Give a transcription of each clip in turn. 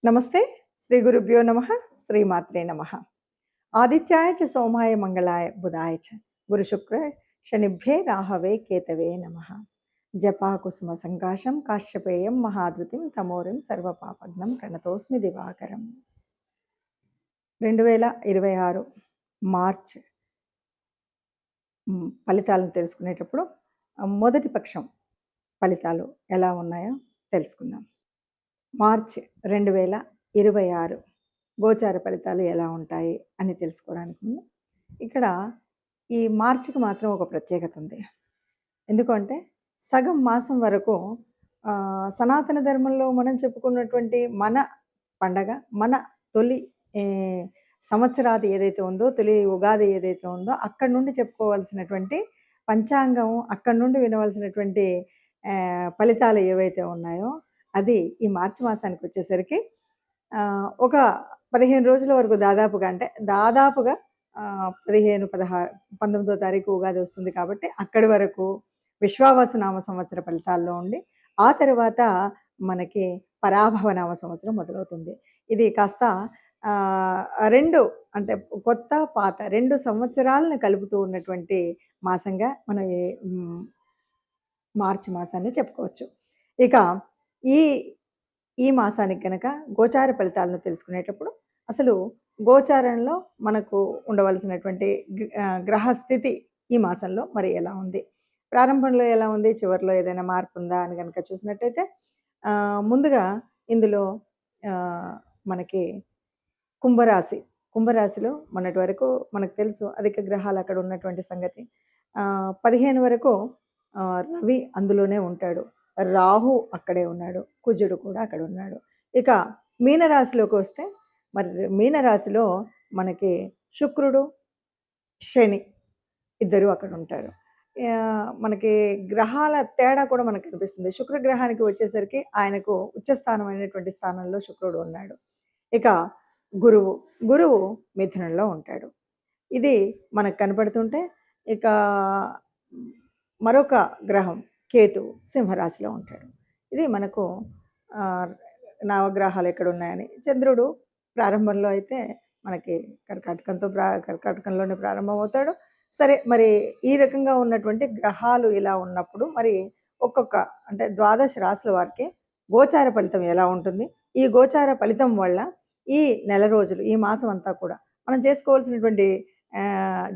నమస్తే. శ్రీ గురుభ్యో నమః. శ్రీమాత్రే నమః. ఆదిత్యాయ చ సోమాయ మంగళాయ బుధాయ చ గురుశుక్ర శనిభ్యే రాహవే కేతవే నమః. జపా కుసుమ సంకాశం కాశ్యపేయం మహాద్రుతిం తమోరిం సర్వపాపఘ్నం ప్రణతోస్మి దివాకరం. 2026 మార్చ్ ఫలితాలను తెలుసుకునేటప్పుడు మొదటి పక్షం ఫలితాలు ఎలా ఉన్నాయో తెలుసుకుందాం. మార్చ్ 2026 గోచార ఫలితాలు ఎలా ఉంటాయి అని తెలుసుకోవడానికి ముందు ఇక్కడ ఈ మార్చికి మాత్రం ఒక ప్రత్యేకత ఉంది. ఎందుకంటే సగం మాసం వరకు సనాతన ధర్మంలో మనం చెప్పుకున్నటువంటి మన పండగ, మన తొలి సంవత్సరాది ఏదైతే ఉందో, తొలి ఉగాది ఏదైతే ఉందో అక్కడి నుండి చెప్పుకోవాల్సినటువంటి పంచాంగం, అక్కడి నుండి వినవలసినటువంటి ఫలితాలు ఏవైతే ఉన్నాయో అది ఈ మార్చి మాసానికి వచ్చేసరికి ఒక 15 రోజుల వరకు దాదాపుగా 15, 16, 19వ తారీఖు ఉగాది వస్తుంది కాబట్టి అక్కడి వరకు విశ్వావసు నామ సంవత్సర ఫలితాల్లో ఉండి ఆ తర్వాత మనకి పరాభవ నామ సంవత్సరం మొదలవుతుంది. ఇది కాస్త 2 అంటే కొత్త పాత 2 సంవత్సరాలను కలుపుతూ ఉన్నటువంటి మాసంగా మనం మార్చి మాసాన్ని చెప్పుకోవచ్చు. ఇక ఈ మాసానికి కనుక గోచార ఫలితాలను తెలుసుకునేటప్పుడు అసలు గోచారంలో మనకు ఉండవలసినటువంటి గ్రహస్థితి ఈ మాసంలో మరి ఎలా ఉంది, ప్రారంభంలో ఎలా ఉంది, చివరిలో ఏదైనా మార్పు ఉందా అని కనుక చూసినట్టయితే ముందుగా ఇందులో మనకి కుంభరాశిలో మొన్నటి వరకు మనకు తెలుసు అధిక గ్రహాలు అక్కడ ఉన్నటువంటి సంగతి. 15 వరకు రవి అందులోనే ఉంటాడు, రాహు అక్కడే ఉన్నాడు, కుజుడు కూడా అక్కడ ఉన్నాడు. ఇక మీనరాశిలోకి వస్తే మరి మీనరాశిలో మనకి శుక్రుడు, శని ఇద్దరు అక్కడ ఉంటారు. మనకి గ్రహాల తేడా కూడా మనకు కనిపిస్తుంది. శుక్రగ్రహానికి వచ్చేసరికి ఆయనకు ఉచ్చస్థానమైనటువంటి స్థానంలో శుక్రుడు ఉన్నాడు. ఇక గురువు మిథునంలో ఉంటాడు. ఇది మనకు కనపడుతుంటే ఇక మరొక గ్రహం కేతు సింహరాశిలో ఉంటాడు. ఇది మనకు నవగ్రహాలు ఎక్కడ ఉన్నాయని. చంద్రుడు ప్రారంభంలో అయితే మనకి కర్కాటకంలోనే ప్రారంభమవుతాడు. సరే, మరి ఈ రకంగా ఉన్నటువంటి గ్రహాలు ఇలా ఉన్నప్పుడు మరి ఒక్కొక్క అంటే 12 రాశుల వారికి గోచార ఫలితం ఎలా ఉంటుంది, ఈ గోచార ఫలితం వల్ల ఈ నెల రోజులు, ఈ మాసం అంతా కూడా మనం చేసుకోవాల్సినటువంటి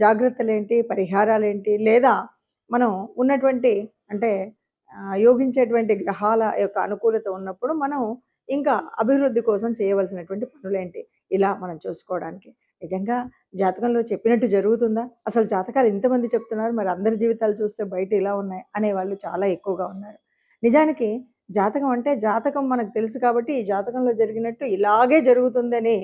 జాగ్రత్తలు ఏంటి, పరిహారాలు ఏంటి, లేదా మనం ఉన్నటువంటి అంటే యోగించేటువంటి గ్రహాల యొక్క అనుకూలత ఉన్నప్పుడు మనం ఇంకా అభివృద్ధి కోసం చేయవలసినటువంటి పనులేంటి, ఇలా మనం చూసుకోవడానికి. నిజంగా జాతకంలో చెప్పినట్టు జరుగుతుందా? అసలు జాతకాలు ఇంతమంది చెప్తున్నారు, మరి అందరి జీవితాలు చూస్తే బయట ఇలా ఉన్నాయి అనేవాళ్ళు చాలా ఎక్కువగా ఉన్నారు. నిజానికి జాతకం అంటే జాతకం మనకు తెలుసు కాబట్టి ఈ జాతకంలో జరిగినట్టు ఇలాగే జరుగుతుందని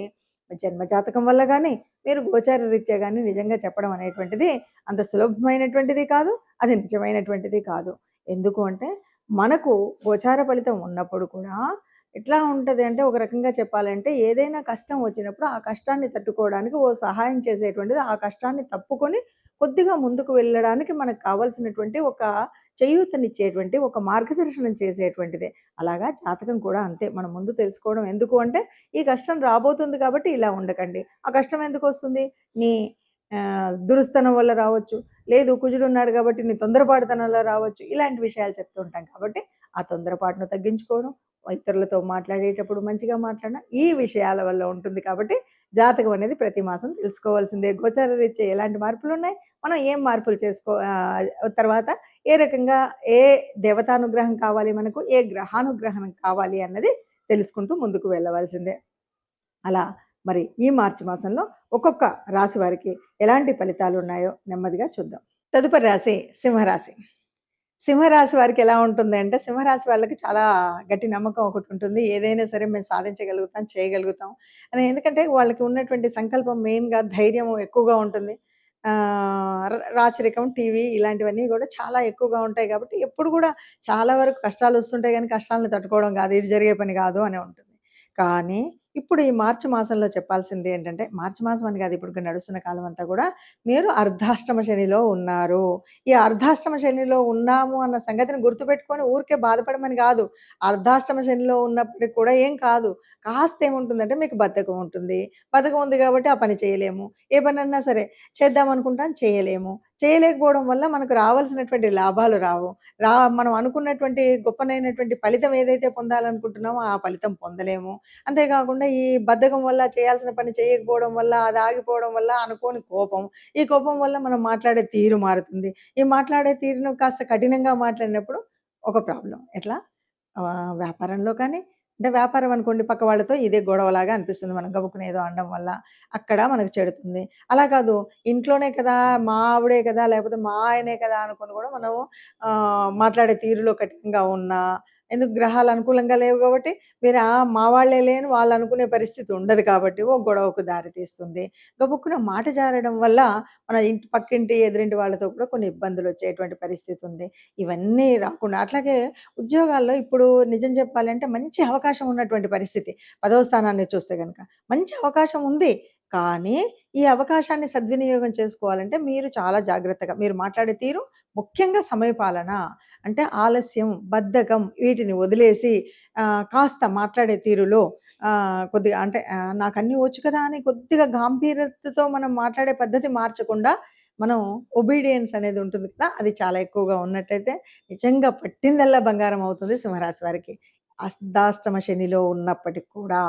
జన్మ జాతకం వల్ల కానీ మీరు గోచార రీత్యా కానీ నిజంగా చెప్పడం అనేటువంటిది అంత సులభమైనటువంటిది కాదు, అది నిజమైనటువంటిది కాదు. ఎందుకు అంటే మనకు గోచార ఫలితం ఉన్నప్పుడు కూడా ఎట్లా ఉంటుంది అంటే ఒక రకంగా చెప్పాలంటే ఏదైనా కష్టం వచ్చినప్పుడు ఆ కష్టాన్ని తట్టుకోవడానికి ఓ సహాయం చేసేటువంటిది, ఆ కష్టాన్ని తప్పుకొని కొద్దిగా ముందుకు వెళ్ళడానికి మనకు కావాల్సినటువంటి ఒక చేయూతనిచ్చేటువంటి ఒక మార్గదర్శనం చేసేటువంటిదే. అలాగా జాతకం కూడా అంతే. మనం ముందు తెలుసుకోవడం ఎందుకు అంటే ఈ కష్టం రాబోతుంది కాబట్టి ఇలా ఉండకండి. ఆ కష్టం ఎందుకు వస్తుంది? నీ దురుస్తనం వల్ల రావచ్చు, లేదు కుజుడు ఉన్నాడు కాబట్టి నీ తొందరపాటుతనంలో రావచ్చు. ఇలాంటి విషయాలు చెప్తూ ఉంటాం కాబట్టి ఆ తొందరపాటును తగ్గించుకోవడం, ఇతరులతో మాట్లాడేటప్పుడు మంచిగా మాట్లాడడం, ఈ విషయాల వల్ల ఉంటుంది. కాబట్టి జాతకం అనేది ప్రతి మాసం తెలుసుకోవాల్సిందే. గోచార రీత్యా ఎలాంటి మార్పులు ఉన్నాయి, మనం ఏం మార్పులు తర్వాత ఏ రకంగా ఏ దేవతానుగ్రహం కావాలి మనకు, ఏ గ్రహానుగ్రహం కావాలి అన్నది తెలుసుకుంటూ ముందుకు వెళ్ళవలసిందే. అలా మరి ఈ మార్చి మాసంలో ఒక్కొక్క రాశి వారికి ఎలాంటి ఫలితాలు ఉన్నాయో నెమ్మదిగా చూద్దాం. తదుపరి రాశి సింహరాశి. సింహరాశి వారికి ఎలా ఉంటుంది అంటే సింహరాశి వాళ్ళకి చాలా గట్టి నమ్మకం ఒకటి ఉంటుంది. ఏదైనా సరే మేము సాధించగలుగుతాం, చేయగలుగుతాం అని. ఎందుకంటే వాళ్ళకి ఉన్నటువంటి సంకల్పం మెయిన్గా ధైర్యం ఎక్కువగా ఉంటుంది. రాచరికం, టీవీ ఇలాంటివన్నీ కూడా చాలా ఎక్కువగా ఉంటాయి కాబట్టి ఎప్పుడు కూడా చాలా వరకు కష్టాలు వస్తుంటాయి కానీ కష్టాలను తట్టుకోవడం కాదు, ఇది జరిగే పని కాదు అని ఉంటుంది. కానీ ఇప్పుడు ఈ మార్చి మాసంలో చెప్పాల్సింది ఏంటంటే, మార్చి మాసం అని కాదు ఇప్పుడు నడుస్తున్న కాలం అంతా కూడా మీరు అర్ధాష్టమ శనిలో ఉన్నారు. ఈ అర్ధాష్టమ శనిలో ఉన్నాము అన్న సంగతిని గుర్తుపెట్టుకొని ఊరికే బాధపడమని కాదు. అర్ధాష్టమ శనిలో ఉన్నప్పటికి కూడా ఏం కాదు. కాస్త ఏముంటుందంటే మీకు బద్ధకం ఉంటుంది. బద్ధకం ఉంది కాబట్టి ఆ పని చేయలేము. ఏ పనన్నా సరే చేద్దాం అనుకుంటాం చేయలేము. చేయలేకపోవడం వల్ల మనకు రావాల్సినటువంటి లాభాలు రావు. మనం అనుకున్నటువంటి గొప్పనైనటువంటి ఫలితం ఏదైతే పొందాలనుకుంటున్నామో ఆ ఫలితం పొందలేము. అంతేకాకుండా ఈ బద్ధకం వల్ల చేయాల్సిన పని చేయకపోవడం వల్ల, అది ఆగిపోవడం వల్ల అనుకోని కోపం. ఈ కోపం వల్ల మనం మాట్లాడే తీరు మారుతుంది. ఈ మాట్లాడే తీరును కాస్త కఠినంగా మాట్లాడినప్పుడు ఒక ప్రాబ్లమ్. ఎట్లా? వ్యాపారంలో కానీ అంటే వ్యాపారం అనుకోండి పక్క వాళ్ళతో ఇదే గొడవలాగా అనిపిస్తుంది. మనం గబుక్కున ఏదో అనడం వల్ల. అక్కడ మనకు చెడుతుంది. అలా కాదు ఇంట్లోనే కదా, మా ఆవిడే కదా, లేకపోతే మా ఆయనే కదా అనుకోని కూడా మనం మాట్లాడే తీరులో కఠినంగా ఉన్నా ఎందుకు గ్రహాలు అనుకూలంగా లేవు కాబట్టి వేరే మా వాళ్ళేలే అని వాళ్ళు అనుకునే పరిస్థితి ఉండదు కాబట్టి ఓ గొడవకు దారితీస్తుంది. గబుక్కున మాట జారడం వల్ల మన పక్కింటి, ఎదురింటి వాళ్ళతో కూడా కొన్ని ఇబ్బందులొచ్చేటువంటి పరిస్థితి ఉంది. ఇవన్నీ రాకుండా అట్లాగే ఉద్యోగాల్లో ఇప్పుడు నిజం చెప్పాలంటే మంచి అవకాశం ఉన్నటువంటి పరిస్థితి. 10వ స్థానాన్ని చూస్తే గనక. మంచి అవకాశం ఉంది. కానీ ఈ అవకాశాన్ని సద్వినియోగం చేసుకోవాలంటే మీరు చాలా జాగ్రత్తగా మీరు మాట్లాడే తీరు ముఖ్యంగా సమయపాలన. అంటే ఆలస్యం, బద్ధకం వీటిని వదిలేసి కాస్త మాట్లాడే తీరులో కొద్దిగా అంటే నాకన్నీ వచ్చు కదా అని కొద్దిగా గాంభీర్యతతో మనం మాట్లాడే పద్ధతి మార్చకుండా మనం ఒబీడియన్స్ అనేది ఉంటుంది కదా! అది చాలా ఎక్కువగా ఉన్నట్టయితే నిజంగా పట్టిందల్లా బంగారం అవుతుంది సింహరాశి వారికి. అర్ధాష్టమ శనిలో ఉన్నప్పటికి కూడా.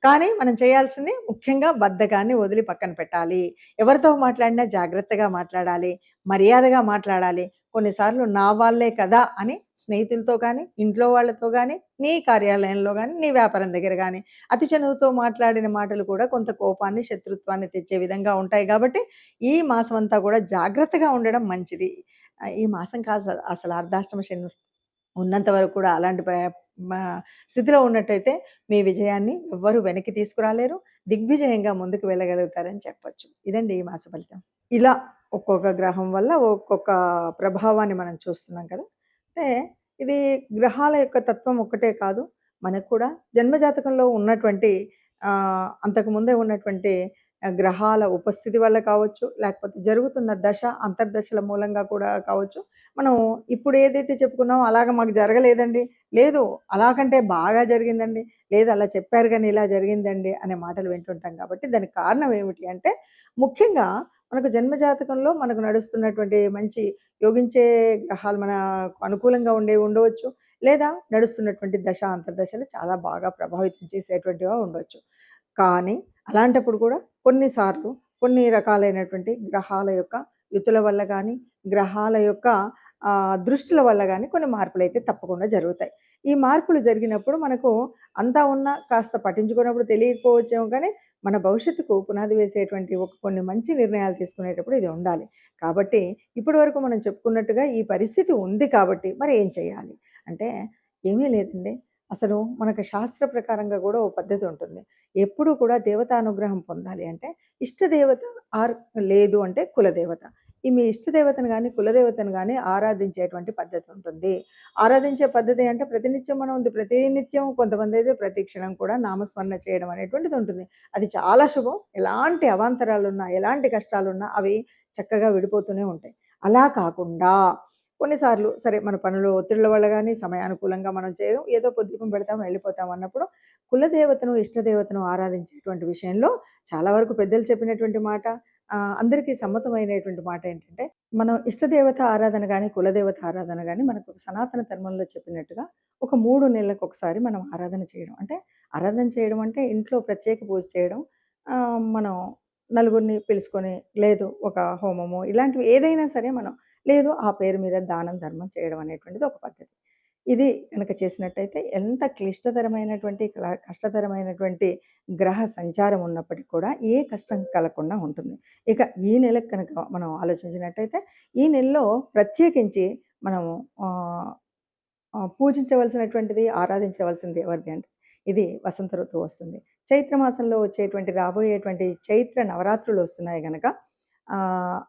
కానీ మనం చేయాల్సింది ముఖ్యంగా బద్ధకాన్ని వదిలి పక్కన పెట్టాలి. ఎవరితో మాట్లాడినా జాగ్రత్తగా మాట్లాడాలి. మర్యాదగా మాట్లాడాలి. కొన్నిసార్లు నా వాళ్ళే కదా అని స్నేహితులతో గానీ, ఇంట్లో వాళ్ళతో గానీ, నీ కార్యాలయంలో గానీ, నీ వ్యాపారం దగ్గర గానీ, అతి చనువుతో మాట్లాడిన మాటలు కూడా కొంత కోపాన్ని, శత్రుత్వాన్ని తెచ్చే విధంగా ఉంటాయి గాబట్టి, ఈ మాసమంతా కూడా జాగ్రత్తగా ఉండడం మంచిది. ఈ మాసం అసలు అర్ధాష్టమ శని ఉన్నంత వరకు కూడా అలాంటి మా స్థితిలో ఉన్నట్టయితే మీ విజయాన్ని ఎవ్వరు వెనక్కి తీసుకురాలేరు. దిగ్విజయంగా ముందుకు వెళ్ళగలుగుతారని చెప్పొచ్చు. ఇదండి ఈ మాస ఫలితం. ఇలా ఒక్కొక్క గ్రహం వల్ల ఒక్కొక్క ప్రభావాన్ని మనం చూస్తున్నాం కదా! అంటే ఇది గ్రహాల యొక్క తత్వం ఒక్కటే కాదు. మనకు కూడా జన్మజాతకంలో ఉన్నటువంటి అంతకుముందే ఉన్నటువంటి గ్రహాల ఉపస్థితి వల్ల కావచ్చు, లేకపోతే జరుగుతున్న దశ, అంతర్దశల మూలంగా కూడా కావచ్చు. మనం ఇప్పుడు ఏదైతే చెప్పుకున్నామో అలాగ మాకు జరగలేదండి. లేదు అలాకంటే బాగా జరిగిందండి. లేదు అలా చెప్పారు గానీ ఇలా జరిగిందండి అనే మాటలు వింటుంటాం కాబట్టి దానికి కారణం ఏమిటి అంటే ముఖ్యంగా మనకు జన్మజాతకంలో మనకు నడుస్తున్నటువంటి మంచి యోగించే గ్రహాలు మనకు అనుకూలంగా ఉండేవి ఉండవచ్చు. లేదా నడుస్తున్నటువంటి దశ, అంతర్దశలు చాలా బాగా ప్రభావితం చేసేటువంటివిగా ఉండొచ్చు. కానీ అలాంటప్పుడు కూడా కొన్నిసార్లు కొన్ని రకాలైనటువంటి గ్రహాల యొక్క యుతుల వల్ల గానీ, గ్రహాల యొక్క దృష్టుల వల్ల గానీ కొన్ని మార్పులైతే తప్పకుండా జరుగుతాయి. ఈ మార్పులు జరిగినప్పుడు మనకు అంతా ఉన్నా కాస్త పట్టించుకున్నప్పుడు తెలియకపోవచ్చేమో కానీ, మన భవిష్యత్తుకు పునాది వేసేటువంటి కొన్ని మంచి నిర్ణయాలు తీసుకునేటప్పుడు ఇది ఉండాలి. కాబట్టి ఇప్పటి వరకు మనం చెప్పుకున్నట్టుగా ఈ పరిస్థితి ఉంది కాబట్టి మరి ఏం చేయాలి? అంటే ఏమీ లేదండి. అసలు మనకు శాస్త్ర ప్రకారంగా గూడా ఓ పద్ధతి ఉంటుంది. ఎప్పుడూ కూడా దేవతానుగ్రహం పొందాలి అంటే ఇష్టదేవత ఆర్ లేదు అంటే కులదేవత. ఈ మీ ఇష్టదేవతను గాని, కులదేవతను గాని ఆరాధించేటువంటి పద్ధతి ఉంటుంది. ఆరాధించే పద్ధతి అంటే ప్రతినిత్యం మనం ప్రతినిత్యం కొంతమందైతే ప్రతి క్షణం కూడా నామస్మరణ చేయడం అనేటువంటిది ఉంటుంది. అది చాలా శుభం. ఎలాంటి అవాంతరాలున్నా, ఎలాంటి కష్టాలున్నా అవి చక్కగా విడిపోతూనే ఉంటాయి. అలా కాకుండా కొన్నిసార్లు సరే మన పనులు ఒత్తిళ్ళ వల్ల గాని, సమయానుకూలంగా మనం చేయడం ఏదో పొద్దుపం పెడతాం, వెళ్ళిపోతాం అన్నప్పుడు కులదేవతను, ఇష్టదేవతను ఆరాధించేటువంటి విషయంలో చాలా వరకు పెద్దలు చెప్పినటువంటి మాట అందరికీ సమ్మతమైనటువంటి మాట ఏంటంటే, మనం ఇష్టదేవత ఆరాధన గాని, కులదేవత ఆరాధన గాని మనకు సనాతన ధర్మంలో చెప్పినట్టుగా ఒక 3 నెలలకొకసారి మనం ఆరాధన చేయడం. అంటే ఆరాధన చేయడం అంటే ఇంట్లో ప్రత్యేక పూజ చేయడం. మనం నలుగురిని పిలుసుకొని లేదు ఒక హోమము ఇలాంటివి ఏదైనా సరే మనం లేదు ఆ పేరు మీద దానం, ధర్మం చేయడం అనేటువంటిది ఒక పద్ధతి. ఇది గనక చేసినట్టయితే ఎంత క్లిష్టతరమైనటువంటి, కష్టతరమైనటువంటి గ్రహ సంచారం ఉన్నప్పటికి కూడా ఏ కష్టం కలగకుండా ఉంటుంది. ఇక ఈ నెలకు కనుక మనం ఆలోచించినట్టయితే, ఈ నెలలో ప్రత్యేకించి మనము ఆహ్, పూజించవలసినటువంటిది, ఆరాధించవలసింది ఎవరిది అంటే, ఇది వసంత ఋతువు వస్తుంది. చైత్ర మాసంలో వచ్చేటువంటి రాబోయేటువంటి చైత్ర నవరాత్రులు వస్తున్నాయి గనక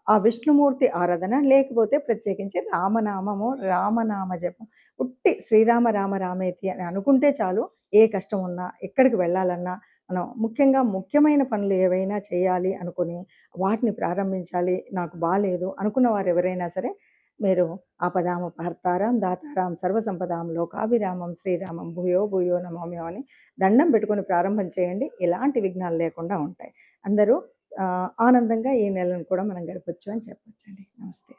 ఆ విష్ణుమూర్తి ఆరాధన లేకపోతే ప్రత్యేకించి రామనామము, రామనామ జపం ఉట్టి శ్రీరామ రామ రామేతి అని అనుకుంటే చాలు. ఏ కష్టం ఉన్నా, ఎక్కడికి వెళ్ళాలన్నా మనం ముఖ్యంగా ముఖ్యమైన పనులు ఏవైనా చేయాలి అనుకుని వాటిని ప్రారంభించాలి, నాకు బాలేదు అనుకున్న వారు ఎవరైనా సరే మీరు ఆపదామపహర్తారాం దాతారాం సర్వసంపదాం లోకాభిరామం శ్రీరామం భూయో భూయో నమామ్యో అని దండం పెట్టుకొని ప్రారంభం చేయండి. ఎలాంటి విఘ్నాలు లేకుండా ఉంటాయి. అందరూ ఆనందంగా ఈ నెలను కూడా మనం గడపొచ్చు అని చెప్పొచ్చండి. నమస్తే.